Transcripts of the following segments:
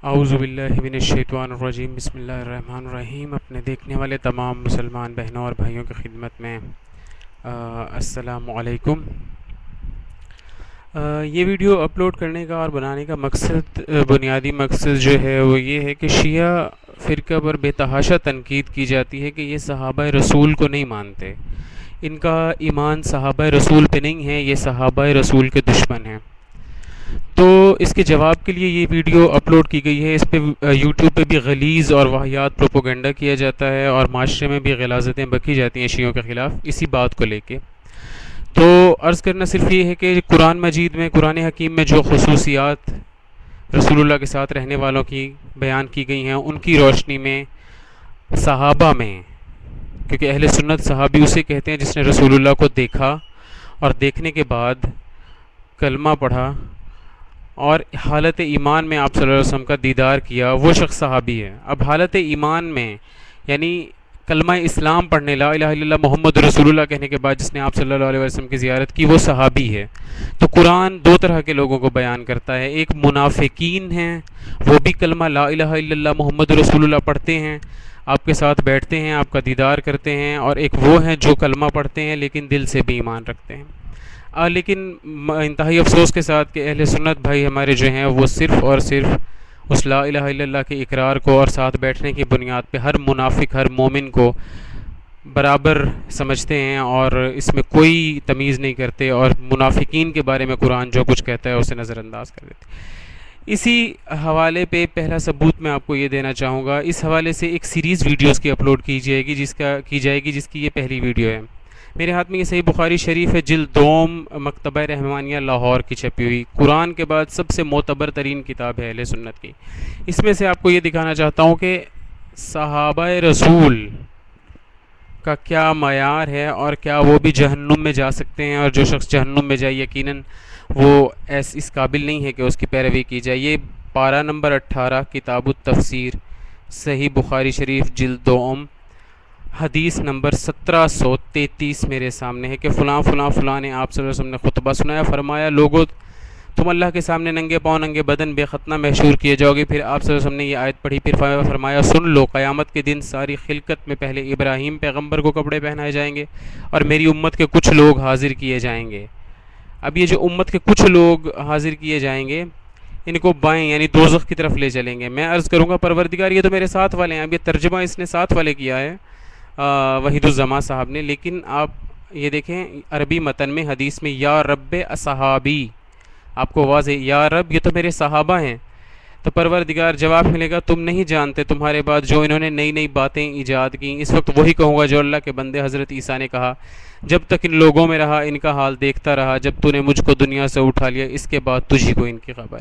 اعوذ باللہ من الشیطان الرجیم، بسم اللہ الرحمن الرحیم۔ اپنے دیکھنے والے تمام مسلمان بہنوں اور بھائیوں کی خدمت میں السلام علیکم۔ یہ ویڈیو اپلوڈ کرنے کا اور بنانے کا مقصد، بنیادی مقصد جو ہے وہ یہ ہے کہ شیعہ فرقہ پر بے تحاشا تنقید کی جاتی ہے کہ یہ صحابہ رسول کو نہیں مانتے، ان کا ایمان صحابہ رسول پہ نہیں ہے، یہ صحابہ رسول کے دشمن ہیں۔ تو اس کے جواب کے لیے یہ ویڈیو اپلوڈ کی گئی ہے۔ اس پہ یوٹیوب پہ بھی غلیظ اور واہیات پروپوگنڈا کیا جاتا ہے اور معاشرے میں بھی غلاظتیں بکی جاتی ہیں شیعوں کے خلاف اسی بات کو لے کے۔ تو عرض کرنا صرف یہ ہے کہ قرآن مجید میں، قرآن حکیم میں جو خصوصیات رسول اللہ کے ساتھ رہنے والوں کی بیان کی گئی ہیں، ان کی روشنی میں صحابہ میں، کیونکہ اہل سنت صحابی اسے کہتے ہیں جس نے رسول اللہ کو دیکھا اور دیکھنے کے بعد کلمہ پڑھا اور حالت ایمان میں آپ صلی اللہ علیہ وسلم کا دیدار کیا، وہ شخص صحابی ہے۔ اب حالت ایمان میں یعنی کلمہ اسلام پڑھنے، لا الہ الا اللہ محمد رسول اللہ کہنے کے بعد جس نے آپ صلی اللہ علیہ وسلم کی زیارت کی، وہ صحابی ہے۔ تو قرآن دو طرح کے لوگوں کو بیان کرتا ہے، ایک منافقین ہیں، وہ بھی کلمہ لا الہ الا اللہ محمد رسول اللہ پڑھتے ہیں، آپ کے ساتھ بیٹھتے ہیں، آپ کا دیدار کرتے ہیں، اور ایک وہ ہیں جو کلمہ پڑھتے ہیں لیکن دل سے بھی ایمان رکھتے ہیں۔ لیکن انتہائی افسوس کے ساتھ کہ اہل سنت بھائی ہمارے جو ہیں وہ صرف اور صرف اس لا الہ الا اللہ کے اقرار کو اور ساتھ بیٹھنے کی بنیاد پہ ہر منافق، ہر مومن کو برابر سمجھتے ہیں اور اس میں کوئی تمیز نہیں کرتے، اور منافقین کے بارے میں قرآن جو کچھ کہتا ہے اسے نظر انداز کر دیتے۔ اسی حوالے پہ پہلا ثبوت میں آپ کو یہ دینا چاہوں گا، اس حوالے سے ایک سیریز ویڈیوز کی اپلوڈ کی جائے گی جس کی یہ پہلی ویڈیو ہے۔ میرے ہاتھ میں یہ صحیح بخاری شریف ہے، جلد دوم، مکتبہ رحمانیہ لاہور کی چھپی ہوئی، قرآن کے بعد سب سے معتبر ترین کتاب ہے اہل سنت کی۔ اس میں سے آپ کو یہ دکھانا چاہتا ہوں کہ صحابہ رسول کا کیا معیار ہے اور کیا وہ بھی جہنم میں جا سکتے ہیں، اور جو شخص جہنم میں جائے یقیناً وہ اس قابل نہیں ہے کہ اس کی پیروی کی جائے۔ یہ پارہ نمبر 18 کتاب التفسیر، صحیح بخاری شریف جلد دوم، حدیث نمبر 1733 میرے سامنے ہے کہ فلاں فلاں فلاں نے آپ صلی اللہ علیہ وسلم نے خطبہ سنایا، فرمایا لوگو تم اللہ کے سامنے ننگے پاؤں ننگے بدن بے ختنہ محشور کیے جاؤ گے۔ پھر آپ صلی اللہ علیہ وسلم نے یہ آیت پڑھی، پھر فرمایا سن لو، قیامت کے دن ساری خلقت میں پہلے ابراہیم پیغمبر کو کپڑے پہنائے جائیں گے اور میری امت کے کچھ لوگ حاضر کیے جائیں گے۔ اب یہ جو امت کے کچھ لوگ حاضر کیے جائیں گے، ان کو بائیں یعنی دوزخ کی طرف لے چلیں گے۔ میں عرض کروں گا پروردگار یہ تو میرے ساتھ والے ہیں، اب یہ ترجمہ اس نے ساتھ والے کیا ہے وحید الزماں صاحب نے، لیکن آپ یہ دیکھیں عربی متن میں حدیث میں یا رب اصحابی، آپ کو واضح یا رب یہ تو میرے صحابہ ہیں۔ تو پروردگار جواب ملے گا تم نہیں جانتے، تمہارے بعد جو انہوں نے نئی نئی باتیں ایجاد کی، اس وقت وہی کہوں گا جو اللہ کے بندے حضرت عیسیٰ نے کہا، جب تک ان لوگوں میں رہا ان کا حال دیکھتا رہا، جب تو نے مجھ کو دنیا سے اٹھا لیا اس کے بعد تجھی کو ان کی خبر۔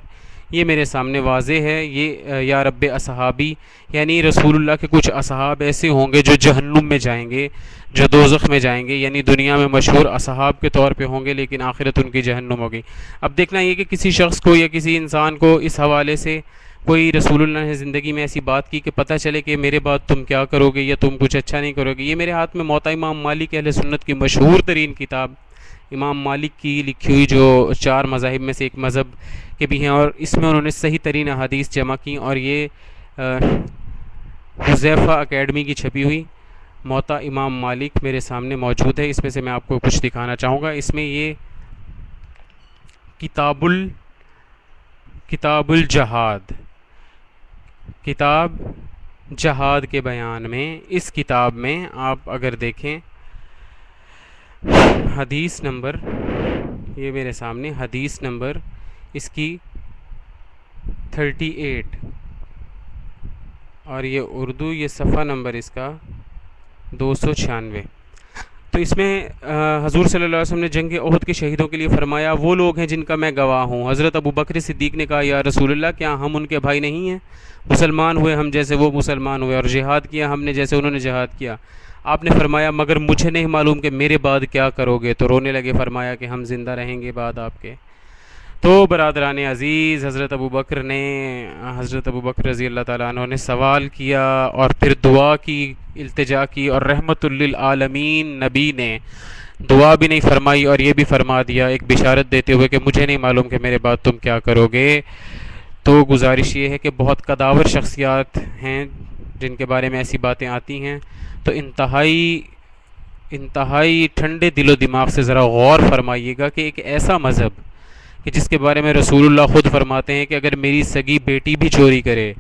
یہ میرے سامنے واضح ہے، یہ یا رب اصحابی یعنی رسول اللہ کے کچھ اصحاب ایسے ہوں گے جو جہنم میں جائیں گے، جو دوزخ میں جائیں گے، یعنی دنیا میں مشہور اصحاب کے طور پہ ہوں گے لیکن آخرت ان کی جہنم ہوگی۔ اب دیکھنا یہ کہ کسی شخص کو یا کسی انسان کو اس حوالے سے کوئی رسول اللہ نے زندگی میں ایسی بات کی کہ پتہ چلے کہ میرے بعد تم کیا کرو گے یا تم کچھ اچھا نہیں کرو گے۔ یہ میرے ہاتھ میں موطا امام مالک اہل سنت کی مشہور ترین کتاب، امام مالک کی لکھی ہوئی، جو 4 مذاہب میں سے ایک مذہب کے بھی ہیں، اور اس میں انہوں نے صحیح ترین احادیث جمع کی، اور یہ حذیفہ اکیڈمی کی چھپی ہوئی موطا امام مالک میرے سامنے موجود ہے۔ اس میں سے میں آپ کو کچھ دکھانا چاہوں گا۔ اس میں یہ کتاب الجہاد، کتاب جہاد کے بیان میں، اس کتاب میں آپ اگر دیکھیں حدیث نمبر، یہ میرے سامنے حدیث نمبر اس کی 38، اور یہ اردو، یہ صفحہ نمبر اس کا 296۔ تو اس میں حضور صلی اللہ علیہ وسلم نے جنگ احد کے شہیدوں کے لیے فرمایا وہ لوگ ہیں جن کا میں گواہ ہوں۔ حضرت ابو بکر صدیق نے کہا یا رسول اللہ کیا ہم ان کے بھائی نہیں ہیں؟ مسلمان ہوئے ہم جیسے وہ مسلمان ہوئے، اور جہاد کیا ہم نے جیسے انہوں نے جہاد کیا۔ آپ نے فرمایا مگر مجھے نہیں معلوم کہ میرے بعد کیا کرو گے، تو رونے لگے، فرمایا کہ ہم زندہ رہیں گے بعد آپ کے۔ تو برادران عزیز، حضرت ابو بکر رضی اللہ تعالیٰ عنہ نے سوال کیا اور پھر دعا کی، التجا کی، اور رحمت للعالمین نبی نے دعا بھی نہیں فرمائی اور یہ بھی فرما دیا ایک بشارت دیتے ہوئے کہ مجھے نہیں معلوم کہ میرے بعد تم کیا کرو گے۔ تو گزارش یہ ہے کہ بہت قداور شخصیات ہیں جن کے بارے میں ایسی باتیں آتی ہیں، تو انتہائی ٹھنڈے دل و دماغ سے ذرا غور فرمائیے گا کہ ایک ایسا مذہب کہ جس کے بارے میں رسول اللہ خود فرماتے ہیں کہ اگر میری سگی بیٹی بھی چوری کرے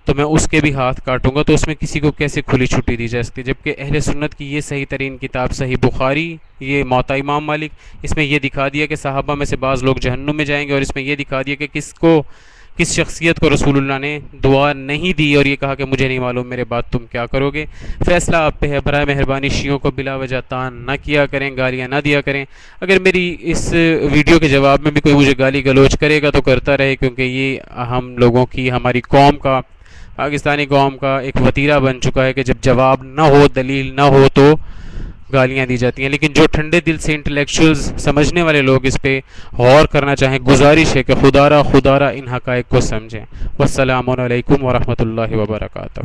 تو میں اس کے بھی ہاتھ کاٹوں گا، تو اس میں کسی کو کیسے کھلی چھٹی دی جا سکتی؟ جبکہ اہل سنت کی یہ صحیح ترین کتاب صحیح بخاری، یہ موطا امام مالک، اس میں یہ دکھا دیا کہ صحابہ میں سے بعض لوگ جہنم میں جائیں گے، اور اس میں یہ دکھا دیا کہ کس شخصیت کو رسول اللہ نے دعا نہیں دی اور یہ کہا کہ مجھے نہیں معلوم میرے بعد تم کیا کرو گے۔ فیصلہ آپ پہ ہے، برائے مہربانی شیعوں کو بلا وجہ تان نہ کیا کریں، گالیاں نہ دیا کریں۔ اگر میری اس ویڈیو کے جواب میں بھی کوئی مجھے گالی گلوچ کرے گا تو کرتا رہے، کیونکہ یہ ہم لوگوں کی، ہماری قوم کا، پاکستانی قوم کا ایک وتیرہ بن چکا ہے کہ جب جواب نہ ہو، دلیل نہ ہو تو گالیاں دی جاتی ہیں۔ لیکن جو ٹھنڈے دل سے انٹلیکچوئلز سمجھنے والے لوگ اس پہ غور کرنا چاہیں، گزارش ہے کہ خدا را ان حقائق کو سمجھیں۔ والسلام علیکم ورحمۃ اللہ وبرکاتہ۔